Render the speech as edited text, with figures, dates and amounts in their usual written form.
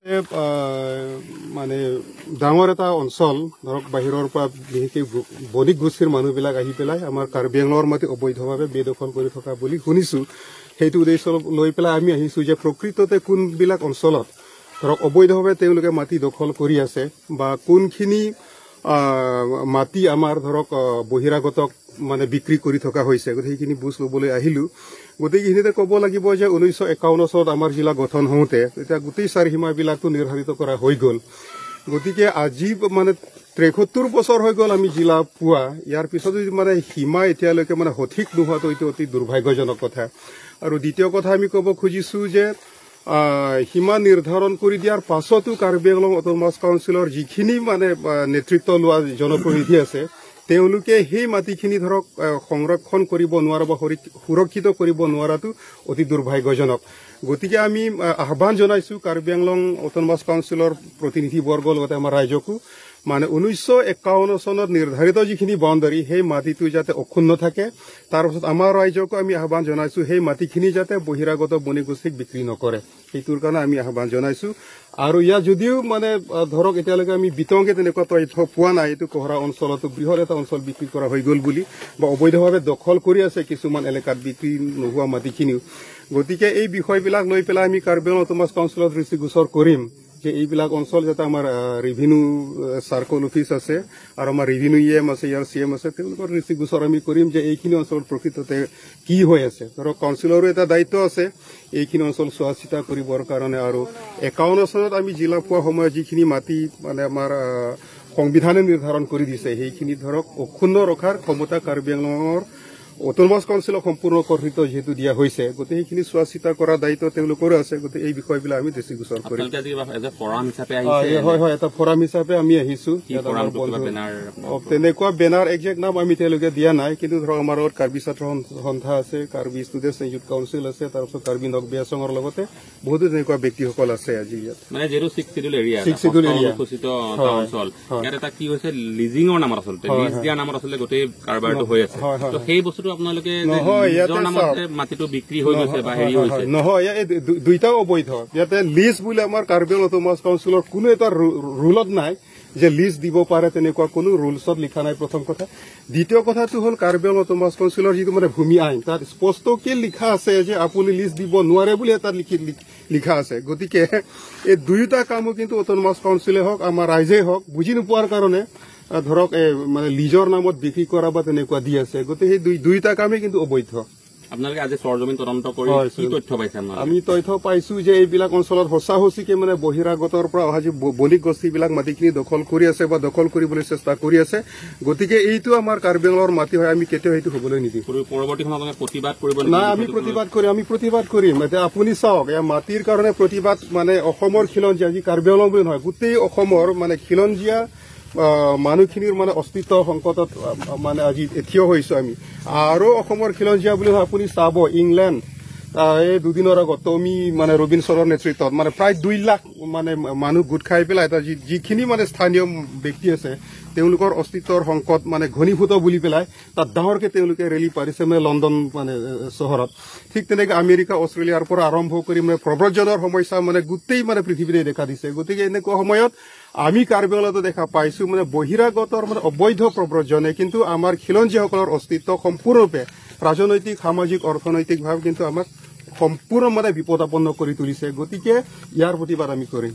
মানে ডাঙৰ এটা অঞ্চল ধৰক বাহিৰৰ পৰা বিশেষকৈ বণিক গোষ্ঠীৰ মানুহবিলাক আহি পেলাই আমাৰ কাৰ্বি আংলঙৰ মাটি অবৈধভাৱে বেদখল কৰি থকা বুলি শুনিছো। সেইটো উদ্দেশ্য লৈ পেলাই আমি আহিছো যে প্ৰকৃততে কোনবিলাক অঞ্চলত ধৰক অবৈধভাৱে তেওঁলোকে মাটি দখল কৰি আছে বা কোনখিনি মাটি আমাৰ ধৰক বহিৰাগতক মানে বিক্ৰী কৰি থকা হৈছে, গতিকে সেইখিনি বুজ ল'বলৈ আহিলো। গোটেইখিনিতে ক'ব লাগিব যে 1951 চনত আমাৰ জিলা গঠন হওঁতে তেতিয়া গোটেই চাৰিসীমাবিলাকতো নিৰ্ধাৰিত কৰা হৈ গ'ল। গতিকে আজি মানে 73 বছৰ হৈ গ'ল আমি জিলা পোৱা। ইয়াৰ পিছত যদি মানে সীমা এতিয়ালৈকে মানে সঠিক নোহোৱাটো এইটো অতি দুৰ্ভাগ্যজনক কথা। আৰু দ্বিতীয় কথা আমি ক'ব খুজিছো যে সীমা নিৰ্ধাৰণ কৰি দিয়াৰ পাছতো কাৰ্বি আংলং অট'নমাছ কাউন্সিলৰ যিখিনি মানে নেতৃত্ব লোৱা জনপ্ৰতিনিধি আছে তেওঁলোকে সেই মাটিখিনি ধৰক সংৰক্ষণ কৰিব নোৱাৰা বা সুৰক্ষিত কৰিব নোৱাৰাটো অতি দুৰ্ভাগ্যজনক। গতিকে আমি আহ্বান জনাইছো কাৰ্বি আংলং অট'নমাছ কাউন্সিলৰ প্ৰতিনিধিবৰ্গৰ লগতে আমাৰ ৰাইজকো মানে 1951 চনত নিৰ্ধাৰিত যিখিনি বাউণ্ডাৰী সেই মাটিটো যাতে অক্ষুণ্ণ থাকে। তাৰপিছত আমাৰ ৰাইজকো আমি আহ্বান জনাইছো সেই মাটিখিনি যাতে বহিৰাগত বণিক গোষ্ঠীক বিক্ৰী নকৰে, সেইটোৰ কাৰণে আমি আহ্বান জনাইছো। আৰু ইয়াৰ যদিও মানে ধৰক এতিয়ালৈকে আমি বিতংকে তেনেকুৱা তথ্য পোৱা নাই এইটো কহৰা অঞ্চলতো বৃহৎ এটা অঞ্চল বিক্ৰী কৰা হৈ গ'ল বুলি বা অবৈধভাৱে দখল কৰি আছে কিছুমান এলেকাত বিক্ৰী নোহোৱা মাটিখিনিও। গতিকে এই বিষয়বিলাক লৈ পেলাই আমি কাৰ্বি আংলং অট'নমাছ কাউন্সিলত দৃষ্টিগোচৰ কৰিম যে এইবিলাক অঞ্চল যাতে আমাৰ ৰেভিনিউ চাৰ্কল অফিচ আছে আৰু আমাৰ ৰেভিনিউ EM আছে, ইয়াৰ CM আছে, তেওঁলোকৰ দৃষ্টিগোচৰ আমি কৰিম যে এইখিনি অঞ্চলত প্ৰকৃততে কি হৈ আছে। ধৰক কাউন্সিলৰো এটা দায়িত্ব আছে এইখিনি অঞ্চল চোৱা চিতা কৰিবৰ কাৰণে। আৰু 51 চনত আমি জিলা পোৱা সময়ত যিখিনি মাটি মানে আমাৰ সংবিধানে নিৰ্ধাৰণ কৰি দিছে সেইখিনি ধৰক অক্ষুণ্ণ ৰখাৰ ক্ষমতা কাৰ্বি আংলঙৰ অট'নমাছ কাউন্সিলক সম্পূৰ্ণ কৰ্তৃত্ব যিহেতু দিয়া হৈছে, গতিকে সেইখিনি চোৱা চিতা কৰাৰ দায়িত্ব তেওঁলোকৰো আছে। গতিকে এই বিষয়বিলাক আমি দৃষ্টিগোচৰ কৰিম। হয় হয়, এটা ফৰাম হিচাপে আমি আহিছো। তেনেকুৱা বেনাৰ একজেক্ট নাম আমি তেওঁলোকে দিয়া নাই, কিন্তু ধৰক আমাৰ লগত কাৰ্বি ছাত্ৰ সন্থা আছে, কাৰ্বি ষ্টুডেণ্টছ ইউথ কাউন্সিল আছে, তাৰপিছত কাৰ্বি নকবিয়া সংঘৰ লগতে বহুতো তেনেকুৱা ব্যক্তিসকল আছে আজি ইয়াত। মানে যিহেতু 6 শিডিউল এৰিয়া অঞ্চল ইয়াত এটা কি হৈছে লিজিঙৰ নামত আচলতে লিজ দিয়া নামত আচলতে গোটেই কাৰবাৰটো হৈ আছে। তো সেই বস্তুটো আপোনালোকে নিজৰ নামত মাটিটো বিক্ৰী হৈ গৈছে বা হেৰি হৈছে নহয়, এই দুইটাও অবৈধ। ইয়াতে লিজ বুলি আমাৰ কাৰ্বি আংলং অট'নমাছ কাউন্সিলৰ কোনো এটা ৰুলত নাই যে লিজ দিব পাৰে, তেনেকুৱা কোনো ৰুলছত লিখা নাই প্ৰথম কথা। দ্বিতীয় কথাটো হ'ল কাৰ্বি আংলং অট'নমাছ কাউন্সিলৰ যিটো মানে ভূমি আইন তাত স্পষ্টকৈ লিখা আছে যে আপুনি লিজ দিব নোৱাৰে বুলি এটা লিখা আছে। গতিকে এই দুয়োটা কামো কিন্তু অট'নমাছ কাউন্সিলে হওক আমাৰ ৰাইজেই হওক বুজি নোপোৱাৰ কাৰণে ধৰক মানে লিজৰ নামত বিক্ৰী কৰা বা তেনেকুৱা দি আছে। গতিকে সেই দুইটা কামেই কিন্তু অবৈধ। আপোনালোকে আজি সৰজমিন তদন্ত কৰি কি তথ্য পাইছে? আমি তথ্য পাইছো যে এইবিলাক অঞ্চলত সঁচাসঁচিকে মানে বহিৰাগতৰ পৰা অহা যি বণিক গোষ্ঠীবিলাক মাটিখিনি দখল কৰি আছে বা দখল কৰিবলৈ চেষ্টা কৰি আছে। গতিকে এইটো আমাৰ কাৰ্বি আংলঙৰ মাটি হয়, আমি কেতিয়াও সেইটো হ'বলৈ নিদিওঁ। পৰৱৰ্তী সময়ত প্ৰতিবাদ কৰিব নাই, আমি প্ৰতিবাদ কৰিম। এতিয়া আপুনি চাওক, এয়া মাটিৰ কাৰণে প্ৰতিবাদ মানে অসমৰ খিলঞ্জীয়া যি কাৰ্বি আংলং বুলি নহয় গোটেই অসমৰ মানে খিলঞ্জীয়া মানুহখিনিৰ মানে অস্তিত্ব সংকটত মানে আজি থিয় হৈছো আমি। আৰু অসমৰ খিলঞ্জীয়া বুলি আপুনি চাব ইংলেণ্ড এই দুদিনৰ আগত টমি মানে ৰবিনছনৰ নেতৃত্বত মানে প্ৰায় 2 লাখ মানে মানুহ গোট খাই পেলাই এটা যিখিনি মানে স্থানীয় ব্যক্তি আছে তেওঁলোকৰ অস্তিত্বৰ সংকট মানে ঘনীভূত বুলি পেলাই তাত ডাঙৰকে তেওঁলোকে ৰেলী পাৰিছে মানে লণ্ডন মানে চহৰত। ঠিক তেনেকে আমেৰিকা অষ্ট্ৰেলিয়াৰ পৰা আৰম্ভ কৰি মানে প্ৰব্ৰজনৰ সমস্যা মানে গোটেই মানে পৃথিৱীতে দেখা দিছে। গতিকে এনেকুৱা সময়ত আমি কাৰ্বি আংলঙতো দেখা পাইছো মানে বহিৰাগতৰ মানে অবৈধ প্ৰব্ৰজনে কিন্তু আমাৰ খিলঞ্জীয়াসকলৰ অস্তিত্ব সম্পূৰ্ণৰূপে ৰাজনৈতিক সামাজিক অৰ্থনৈতিকভাৱে কিন্তু আমাক সম্পূৰ্ণ মানে বিপদাপন্ন কৰি তুলিছে। গতিকে ইয়াৰ প্ৰতিবাদ আমি কৰিম।